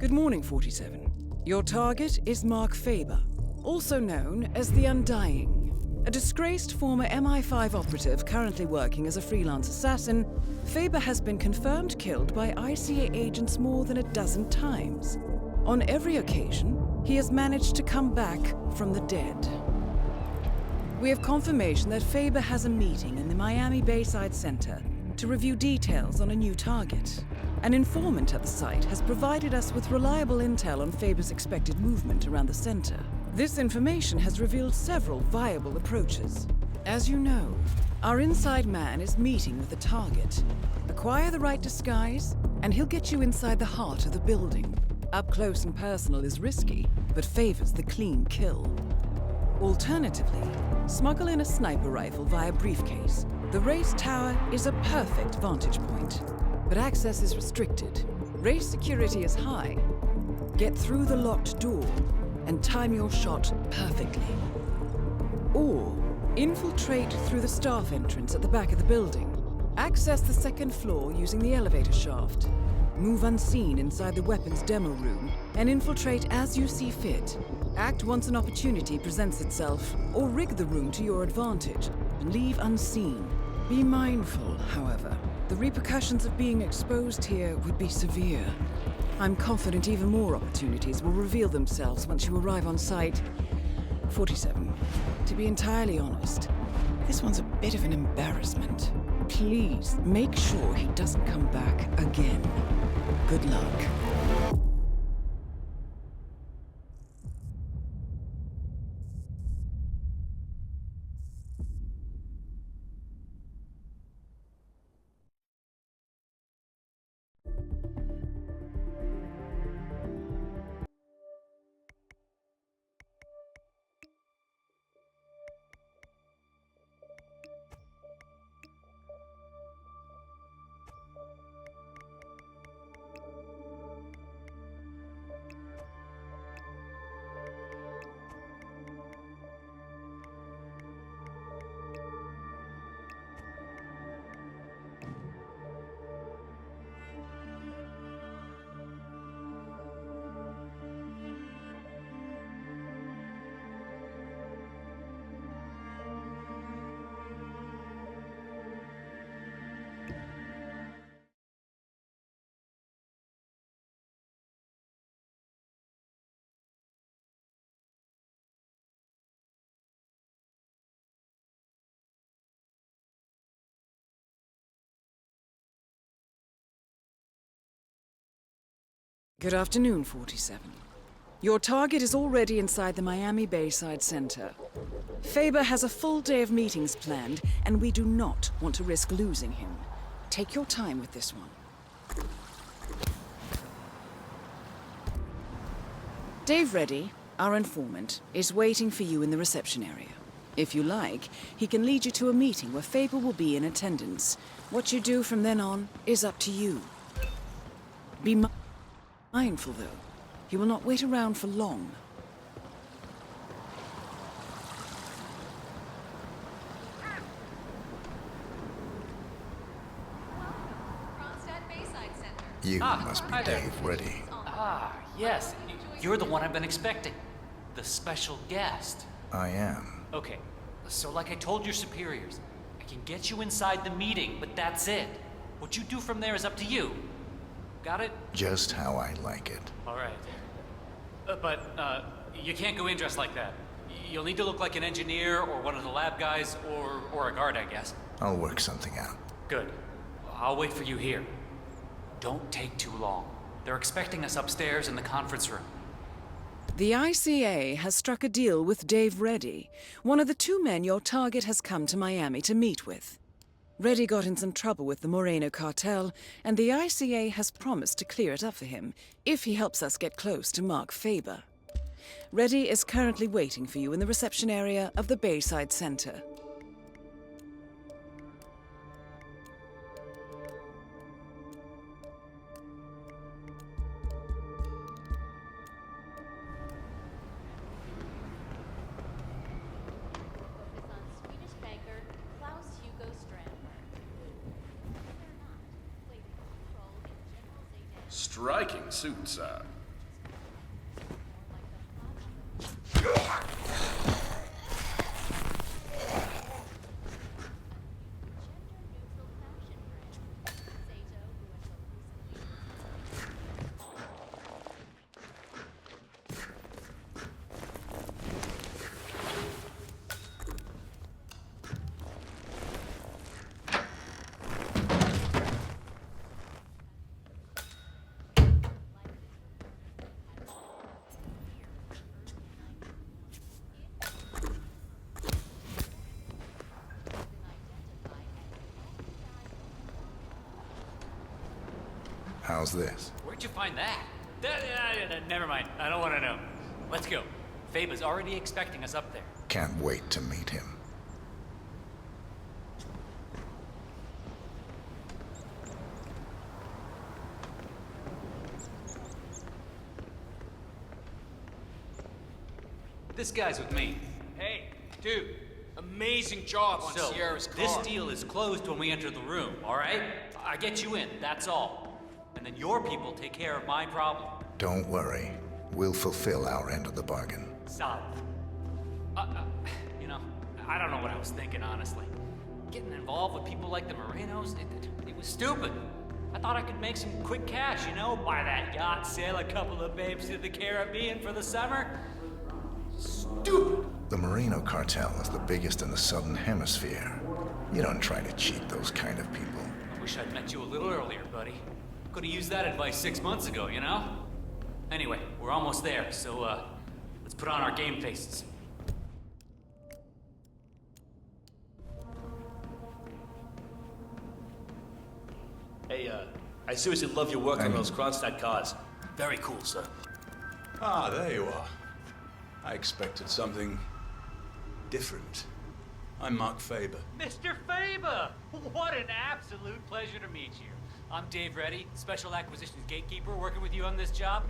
Good morning, 47. Your target is Mark Faber, also known as the Undying. A disgraced former MI5 operative currently working as a freelance assassin, Faber has been confirmed killed by ICA agents more than a dozen times. On every occasion, he has managed to come back from the dead. We have confirmation that Faber has a meeting in the Miami Bayside Center to review details on a new target. An informant at the site has provided us with reliable intel on Faber's expected movement around the center. This information has revealed several viable approaches. As you know, our inside man is meeting with the target. Acquire the right disguise, and he'll get you inside the heart of the building. Up close and personal is risky, but favors the clean kill. Alternatively, smuggle in a sniper rifle via briefcase. The race tower is a perfect vantage point, but access is restricted. Race security is high. Get through the locked door and time your shot perfectly. Or infiltrate through the staff entrance at the back of the building. Access the second floor using the elevator shaft. Move unseen inside the weapons demo room and infiltrate as you see fit. Act once an opportunity presents itself, or rig the room to your advantage and leave unseen. Be mindful, however. The repercussions of being exposed here would be severe. I'm confident even more opportunities will reveal themselves once you arrive on site. 47. To be entirely honest, this one's a bit of an embarrassment. Please make sure he doesn't come back again. Good luck. Good afternoon, 47. Your target is already inside the Miami Bayside Center. Faber has a full day of meetings planned, and we do not want to risk losing him. Take your time with this one. Dave Reddy, our informant, is waiting for you in the reception area. If you like, he can lead you to a meeting where Faber will be in attendance. What you do from then on is up to you. Be mindful, though. He will not wait around for long. You must be Dave Reddy. Ah, yes. You're the one I've been expecting. The special guest. I am. Okay, so like I told your superiors, I can get you inside the meeting, but that's it. What you do from there is up to you. Got it? Just how I like it. All right. But you can't go in dressed like that. You'll need to look like an engineer or one of the lab guys or a guard, I guess. I'll work something out. Good. I'll wait for you here. Don't take too long. They're expecting us upstairs in the conference room. The ICA has struck a deal with Dave Reddy, one of the two men your target has come to Miami to meet with. Reddy got in some trouble with the Moreno cartel, and the ICA has promised to clear it up for him if he helps us get close to Mark Faber. Reddy is currently waiting for you in the reception area of the Bayside Center. Striking suit, sir. How's this? Where'd you find that? Never mind. I don't want to know. Let's go. Faba's already expecting us up there. Can't wait to meet him. This guy's with me. Hey, dude. Amazing job on So, Sierra's car. this deal is closed when we enter the room, all right? I get you in, that's all. And then your people take care of my problem. Don't worry. We'll fulfill our end of the bargain. Solid. You know, I don't know what I was thinking, honestly. Getting involved with people like the Morenos, it was stupid. I thought I could make some quick cash, you know, buy that yacht, sail a couple of babes to the Caribbean for the summer. Stupid. The Moreno cartel is the biggest in the Southern Hemisphere. You don't try to cheat those kind of people. I wish I'd met you a little earlier, buddy. Could have used that advice 6 months ago, you know? Anyway, we're almost there, so, let's put on our game faces. Hey, I seriously love your work on those Kronstadt cars. Very cool, sir. Ah, there you are. I expected something different. I'm Mark Faber. Mr. Faber! What an absolute pleasure to meet you. I'm Dave Reddy, Special Acquisitions Gatekeeper, working with you on this job.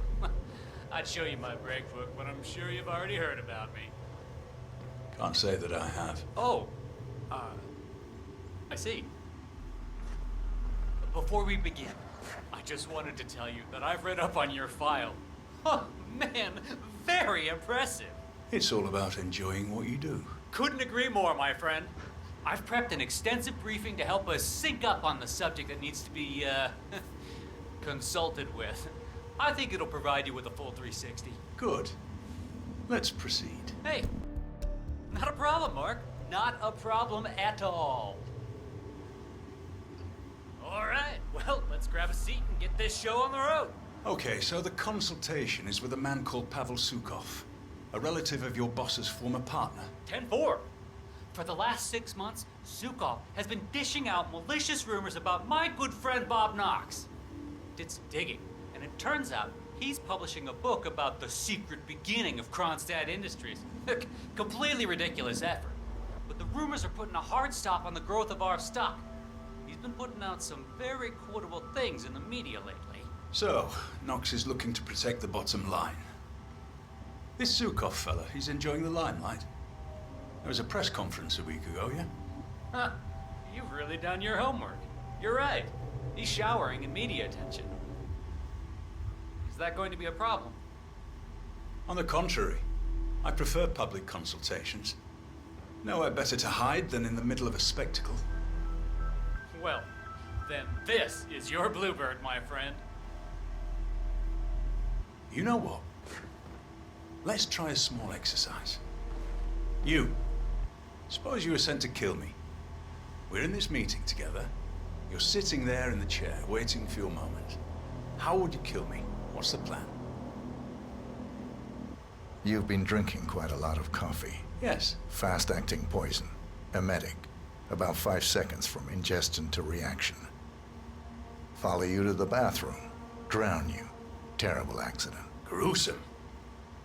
I'd show you my break book, but I'm sure you've already heard about me. Can't say that I have. Oh, I see. Before we begin, I just wanted to tell you that I've read up on your file. Oh, man, very impressive. It's all about enjoying what you do. Couldn't agree more, my friend. I've prepped an extensive briefing to help us sync up on the subject that needs to be, consulted with. I think it'll provide you with a full 360. Good. Let's proceed. Hey, not a problem, Mark. Not a problem at all. All right, well, let's grab a seat and get this show on the road. Okay, so the consultation is with a man called Pavel Sukov, a relative of your boss's former partner. 10-4. For the last 6 months, Sukov has been dishing out malicious rumors about my good friend Bob Knox. Did some digging, and it turns out he's publishing a book about the secret beginning of Kronstadt Industries. Completely ridiculous effort. But the rumors are putting a hard stop on the growth of our stock. He's been putting out some very quotable things in the media lately. So, Knox is looking to protect the bottom line. This Sukov fella, he's enjoying the limelight. There was a press conference a week ago, yeah? Huh, you've really done your homework. You're right. He's showering in media attention. Is that going to be a problem? On the contrary, I prefer public consultations. Nowhere better to hide than in the middle of a spectacle. Well, then this is your bluebird, my friend. You know what? Let's try a small exercise. You. Suppose you were sent to kill me. We're in this meeting together. You're sitting there in the chair, waiting for your moment. How would you kill me? What's the plan? You've been drinking quite a lot of coffee. Yes. Fast-acting poison. Emetic. About 5 seconds from ingestion to reaction. Follow you to the bathroom. Drown you. Terrible accident. Gruesome.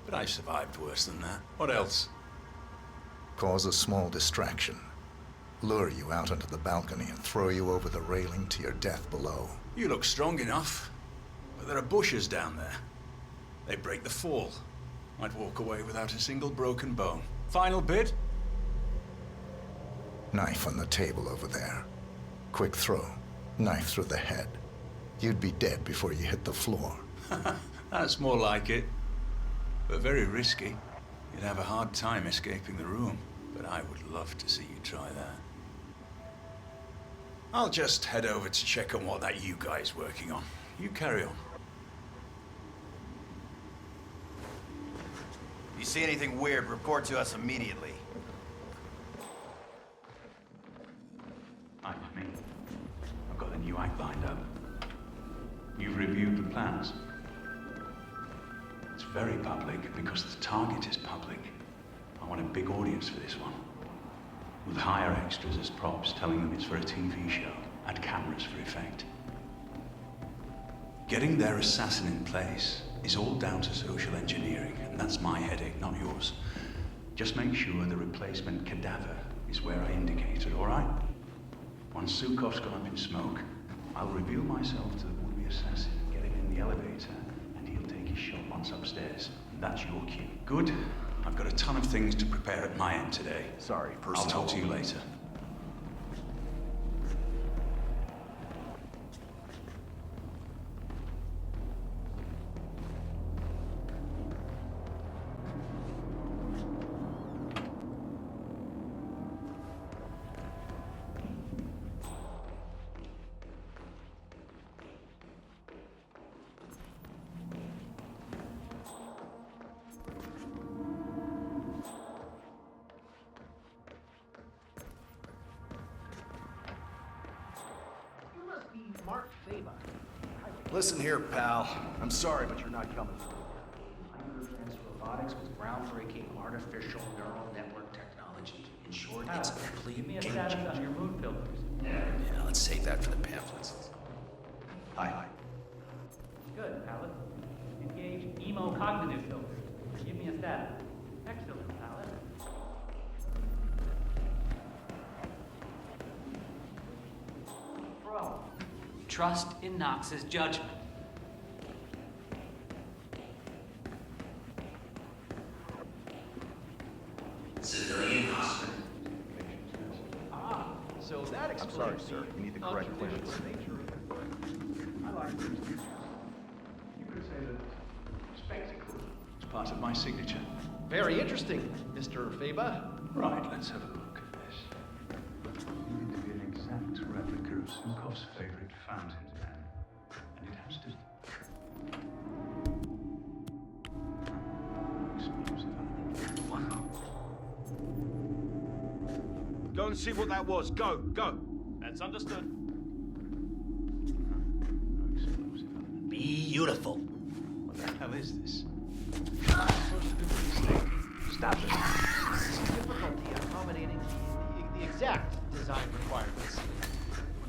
But I survived worse than that. What else? Cause a small distraction. Lure you out onto the balcony and throw you over the railing to your death below. You look strong enough. But there are bushes down there. They break the fall. I'd walk away without a single broken bone. Final bid? Knife on the table over there. Quick throw. Knife through the head. You'd be dead before you hit the floor. That's more like it. But very risky. You'd have a hard time escaping the room. But I would love to see you try that. I'll just head over to check on what that you guy's working on. You carry on. If you see anything weird, report to us immediately. Hi, it's me. I've got a new act lined up. You've reviewed the plans. It's very public because the target is public. I want a big audience for this one. With hire extras as props, telling them it's for a TV show, and cameras for effect. Getting their assassin in place is all down to social engineering, and that's my headache, not yours. Just make sure the replacement cadaver is where I indicated, all right? Once Sukov's gone up in smoke, I'll reveal myself to the would-be assassin, get him in the elevator, and he'll take his shot once upstairs. And that's your cue. Good. I've got a ton of things to prepare at my end today. Sorry, I'll personnel. talk to you later. Listen here, pal. I'm sorry, but you're not coming. Robotics with groundbreaking artificial neural network technology. In short, it's a complete Give me a game status changer. on your mood filters. Yeah, let's save that for the pamphlets. Hi. Good, Pallet. Engage emo cognitive filters. Give me a status. Excellent, Pallet. Bro. Trust in Knox's judgment. Civilian hospital. So that explains. I'm sorry, sir. You need the correct clearance. You could say that spectacle is part of my signature. Very interesting, Mr. Feba. Right, let's have a look at this. You need to be an exact replica of Sukov's favorite fountain pen. And it has to... Explosive element. Go and see what that was. Go, go. That's understood. No explosive element. Beautiful. What the hell is this? Stop it. Difficulty accommodating the exact design requirements.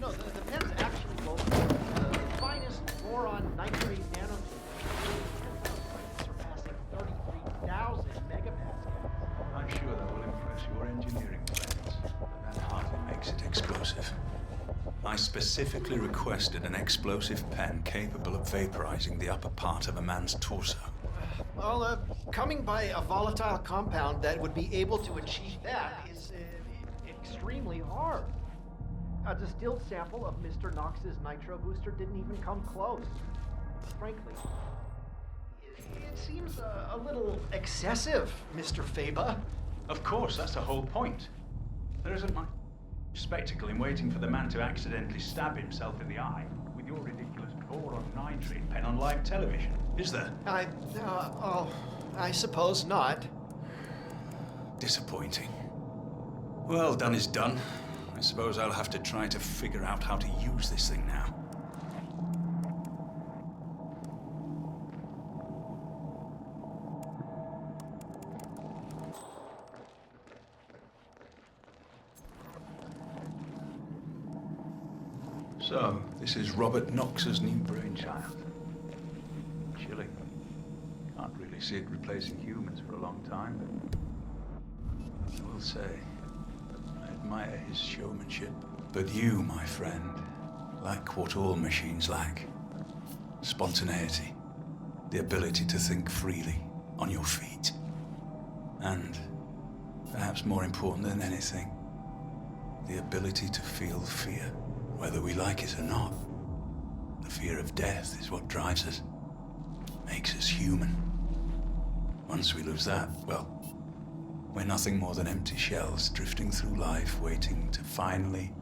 No, the pen's actually both the finest boron nitrate nanotube, surpassing 33,000 megapascals. I'm sure that will impress your engineering friends, but that hardly makes it explosive. I specifically requested an explosive pen capable of vaporizing the upper part of a man's torso. Well, coming by a volatile compound that would be able to achieve that is extremely hard. A distilled sample of Mr. Knox's nitro booster didn't even come close. Frankly, it seems a little excessive, Mr. Feba. Of course, that's the whole point. There isn't much spectacle in waiting for the man to accidentally stab himself in the eye with your ridiculous boron nitrate pen on live television, is there? I suppose not. Disappointing. Well, done is done. I suppose I'll have to try to figure out how to use this thing now. So, this is Robert Knox's new brainchild. Chilling. Can't really see it replacing humans for a long time. I will say, I admire his showmanship. But you, my friend, lack what all machines lack. Spontaneity. The ability to think freely, on your feet. And, perhaps more important than anything, the ability to feel fear, whether we like it or not. The fear of death is what drives us, makes us human. Once we lose that, well, we're nothing more than empty shells drifting through life, waiting to finally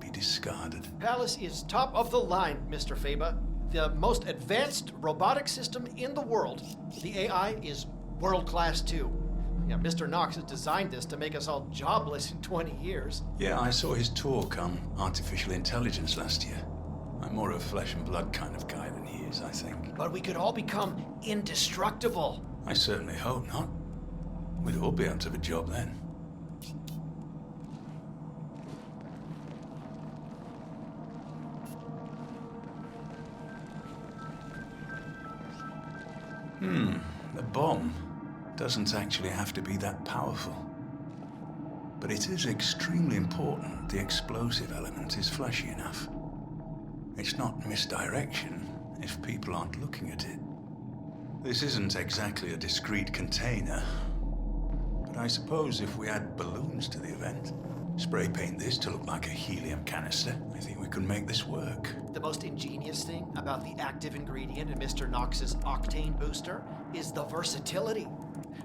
be discarded. Palace is top of the line, Mr. Feba. The most advanced robotic system in the world. The AI is world class too. Yeah, Mr. Knox has designed this to make us all jobless in 20 years. Yeah, I saw his talk on artificial intelligence last year. I'm more of a flesh and blood kind of guy than he is, I think. But we could all become indestructible. I certainly hope not. We'd all be out of a job then. The bomb doesn't actually have to be that powerful. But it is extremely important the explosive element is flashy enough. It's not misdirection if people aren't looking at it. This isn't exactly a discrete container, but I suppose if we add balloons to the event, spray paint this to look like a helium canister, I think we can make this work. The most ingenious thing about the active ingredient in Mr. Knox's octane booster is the versatility.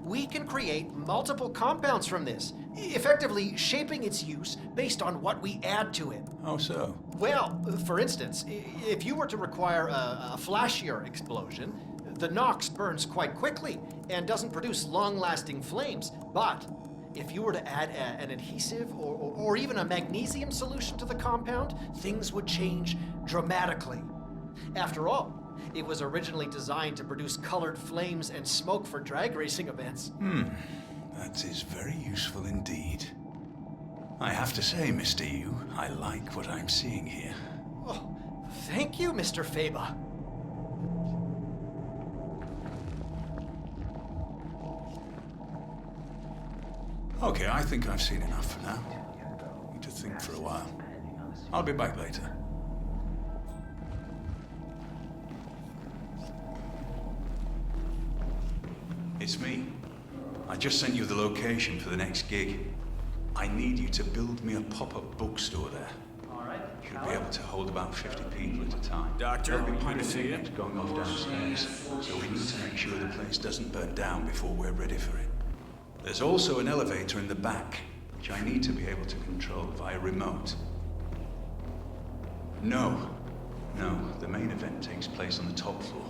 We can create multiple compounds from this, effectively shaping its use based on what we add to it. How so? Well, for instance, if you were to require a flashier explosion, the Knox burns quite quickly and doesn't produce long-lasting flames. But if you were to add an adhesive or even a magnesium solution to the compound, things would change dramatically. After all, it was originally designed to produce colored flames and smoke for drag racing events. That is very useful indeed. I have to say, Mr. Yu, I like what I'm seeing here. Oh, thank you, Mr. Faber. Okay, I think I've seen enough for now. Need to think for a while. I'll be back later. It's me. I just sent you the location for the next gig. I need you to build me a pop-up bookstore there. Should be able to hold about 50 people at a time. Doctor, There'll be good plenty to of see you. things going off downstairs, so we need to make sure the place doesn't burn down before we're ready for it. There's also an elevator in the back, which I need to be able to control via remote. No, the main event takes place on the top floor.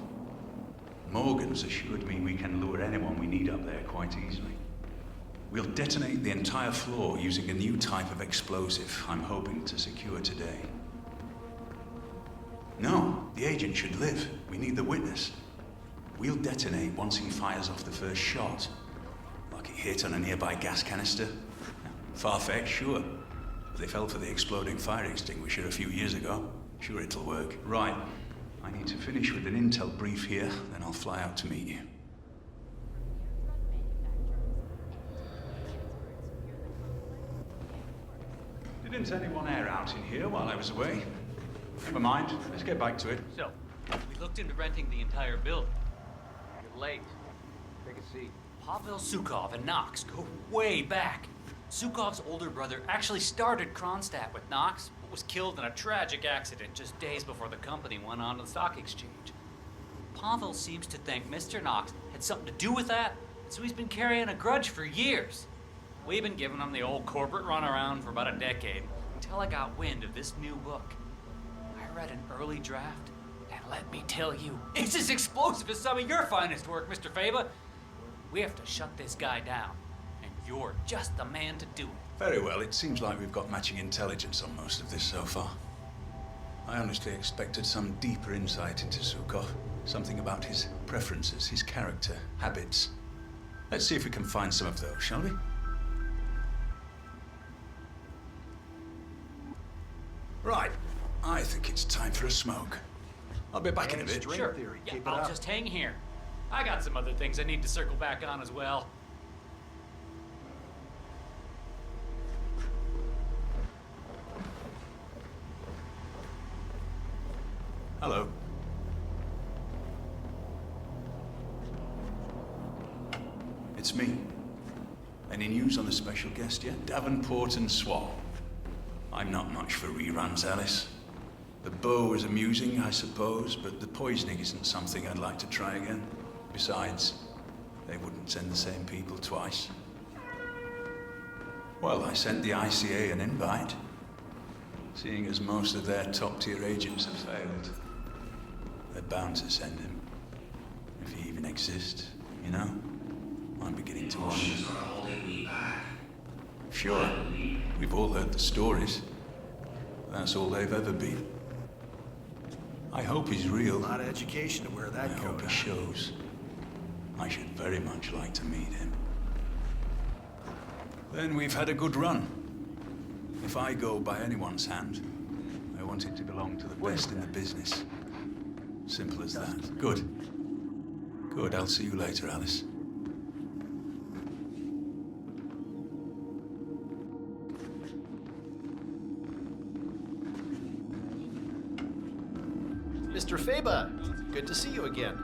Morgan's assured me we can lure anyone we need up there quite easily. We'll detonate the entire floor using a new type of explosive I'm hoping to secure today. No, the agent should live. We need the witness. We'll detonate once he fires off the first shot. Like it hit on a nearby gas canister. Far-fetched, sure. They fell for the exploding fire extinguisher a few years ago. Sure, it'll work. Right. I need to finish with an intel brief here, then I'll fly out to meet you. Didn't anyone air out in here while I was away? Never mind. Let's get back to it. So, we looked into renting the entire building. You're late. Take a seat. Pavel Sukov and Knox go way back. Sukov's older brother actually started Kronstadt with Knox, but was killed in a tragic accident just days before the company went on to the stock exchange. Pavel seems to think Mr. Knox had something to do with that, so he's been carrying a grudge for years. We've been giving him the old corporate runaround for about a decade, until I got wind of this new book. I read an early draft, and let me tell you, it's as explosive as some of your finest work, Mr. Faber. We have to shut this guy down, and you're just the man to do it. Very well. It seems like we've got matching intelligence on most of this so far. I honestly expected some deeper insight into Sukov. Something about his preferences, his character, habits. Let's see if we can find some of those, shall we? Right. I think it's time for a smoke. I'll be back in a bit. Sure. Yeah, I'll just hang here. I got some other things I need to circle back on as well. Hello. It's me. Any news on the special guest yet? Davenport and Swab. I'm not much for reruns, Alice. The bow was amusing, I suppose, but the poisoning isn't something I'd like to try again. Besides, they wouldn't send the same people twice. Well, I sent the ICA an invite. Seeing as most of their top-tier agents have failed, they're bound to send him. If he even exists, you know? I'm beginning to wonder. Sure, we've all heard the stories. That's all they've ever been. I hope he's real. A lot of education to wear that I hope he shows. I should very much like to meet him. Then we've had a good run. If I go by anyone's hand, I want it to belong to the best in the business. Simple as that. Good. Good, I'll see you later, Alice. Mr. Faber, good to see you again.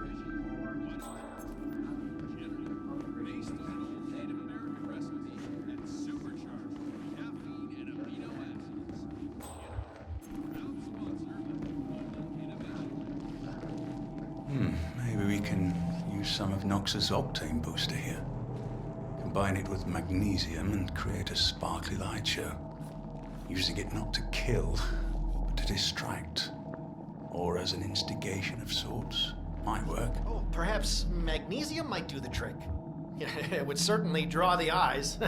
Maybe we can use some of Nox's octane booster here. Combine it with magnesium and create a sparkly light show. Using it not to kill, but to distract. Or as an instigation of sorts. Might work. Oh, perhaps magnesium might do the trick. It would certainly draw the eyes.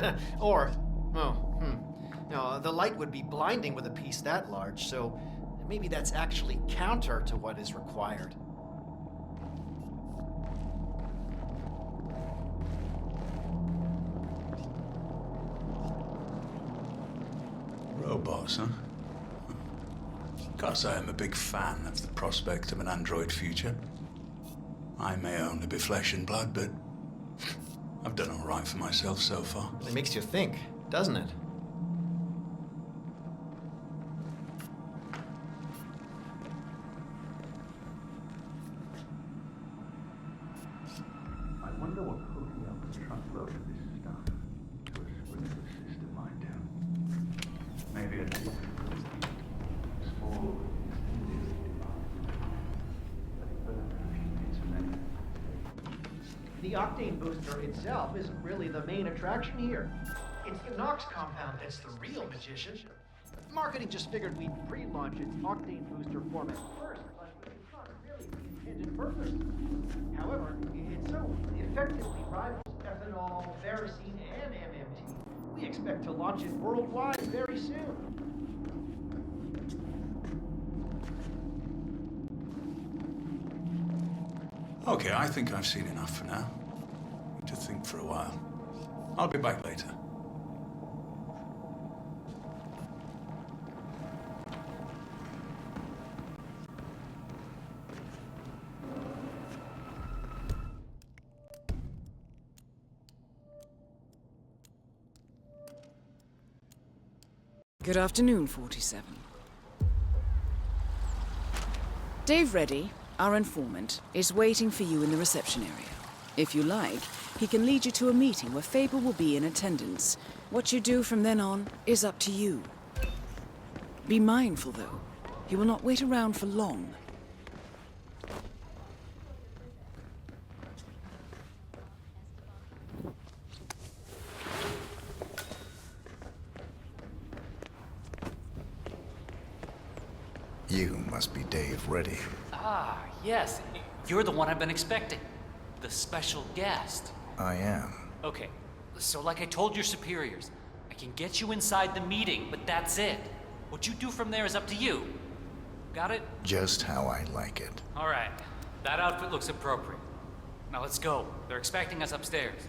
No, the light would be blinding with a piece that large, so maybe that's actually counter to what is required. Robots, huh? Can't say I'm a big fan of the prospect of an android future. I may only be flesh and blood, but I've done all right for myself so far. It makes you think, doesn't it? I wonder what hooking up a truckload of this stuff to a sprinkler system might do. Maybe a small The octane booster itself isn't really the main attraction here. It's the Nox compound that's the real magician. Marketing just figured we'd pre-launch its octane booster format first, but it's not really the intended purpose. However, it so effectively rivals ethanol, ferrocene, and MMT. We expect to launch it worldwide very soon. Okay, I think I've seen enough for now. Need to think for a while. I'll be back later. Good afternoon, 47. Dave Reddy, our informant, is waiting for you in the reception area. If you like, he can lead you to a meeting where Faber will be in attendance. What you do from then on is up to you. Be mindful, though. He will not wait around for long. You must be Dave Reddy. Ah, yes. You're the one I've been expecting. The special guest. I am. Okay, so like I told your superiors, I can get you inside the meeting, but that's it. What you do from there is up to you. Got it? Just how I like it. All right. That outfit looks appropriate. Now let's go. They're expecting us upstairs.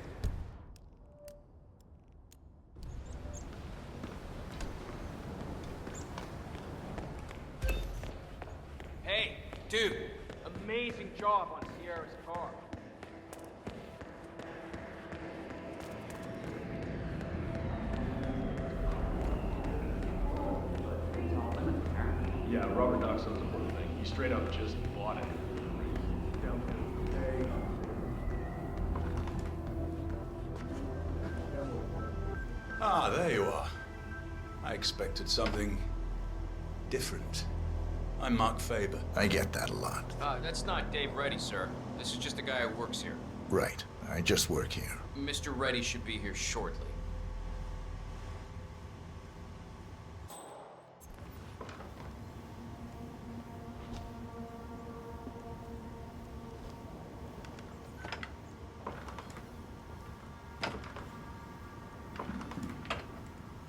Hey, dude, amazing job on Sierra's car. Yeah, Robert Knox owns the whole thing. He straight up just bought it. Ah, there you are. I expected something different. I'm Mark Faber. I get that a lot. That's not Dave Reddy, sir. This is just a guy who works here. Right. I just work here. Mr. Reddy should be here shortly.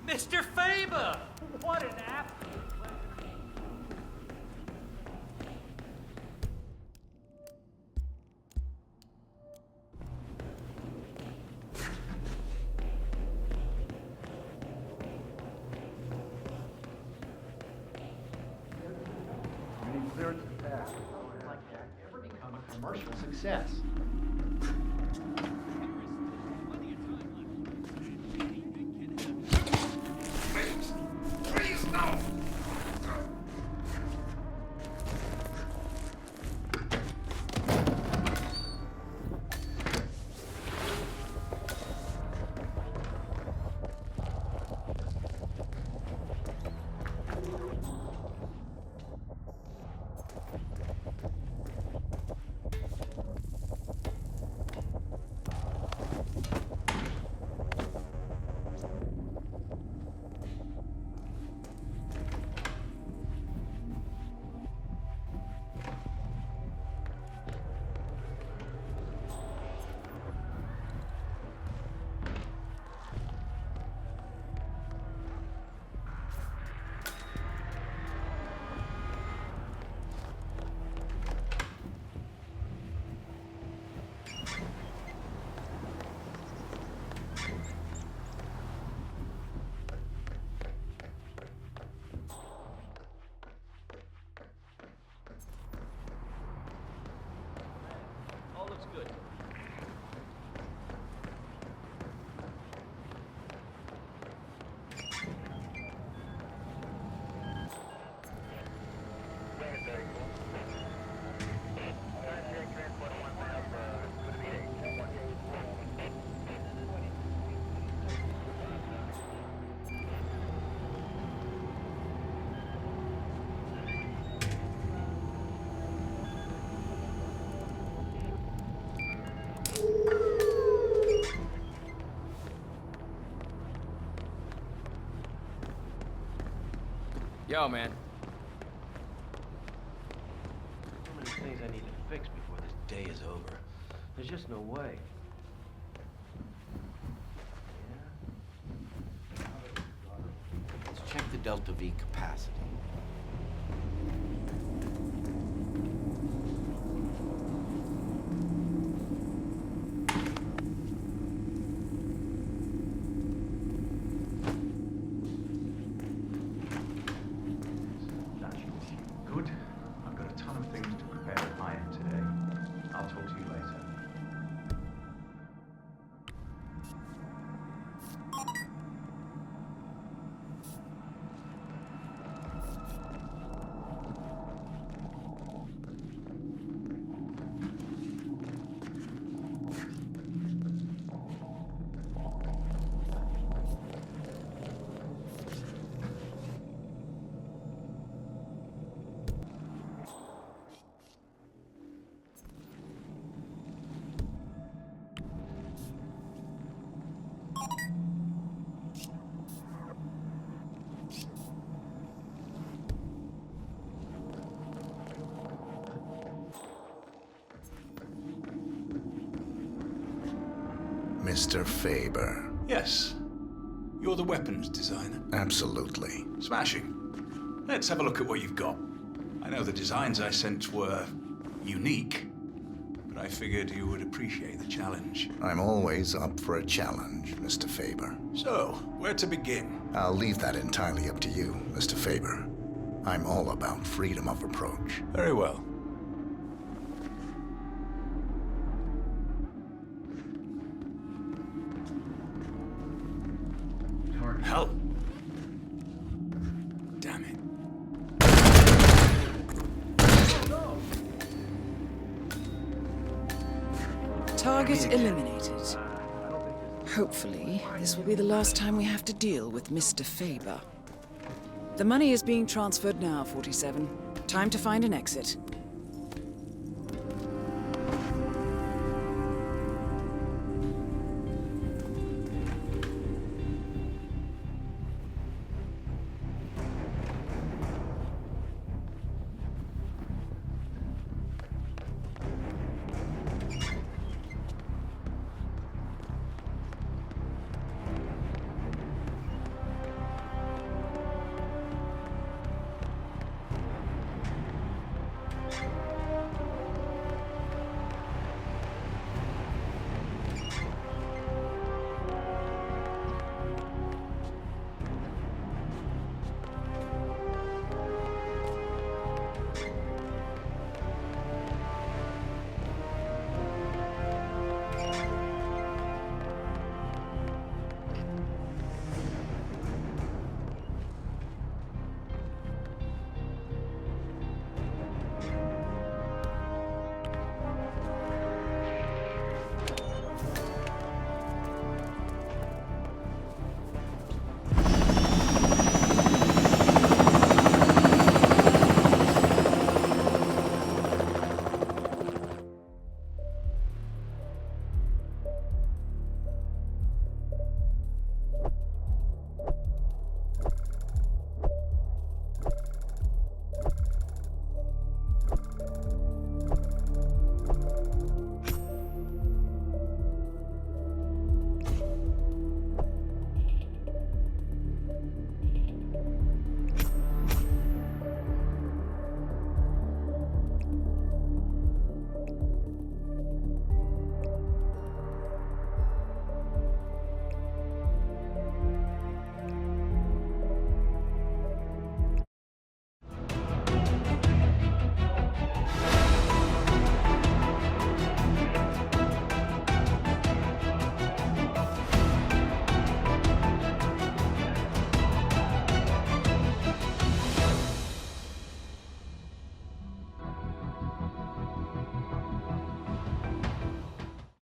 Mr. Faber! What an absolute pleasure. Like that ever become a commercial success? Yo, man. So many things I need to fix before this day is over. There's just no way. Let's check the Delta V capacity. Good. I've got a ton of things to prepare at my end today. I'll talk to you later. Mr. Faber. Yes. You're the weapons designer. Absolutely. Smashing. Let's have a look at what you've got. I know the designs I sent were unique, but I figured you would appreciate the challenge. I'm always up for a challenge, Mr. Faber. So, where to begin? I'll leave that entirely up to you, Mr. Faber. I'm all about freedom of approach. Very well. Hell. Damn it. Target eliminated. Hopefully, this will be the last time we have to deal with Mr. Faber. The money is being transferred now, 47. Time to find an exit.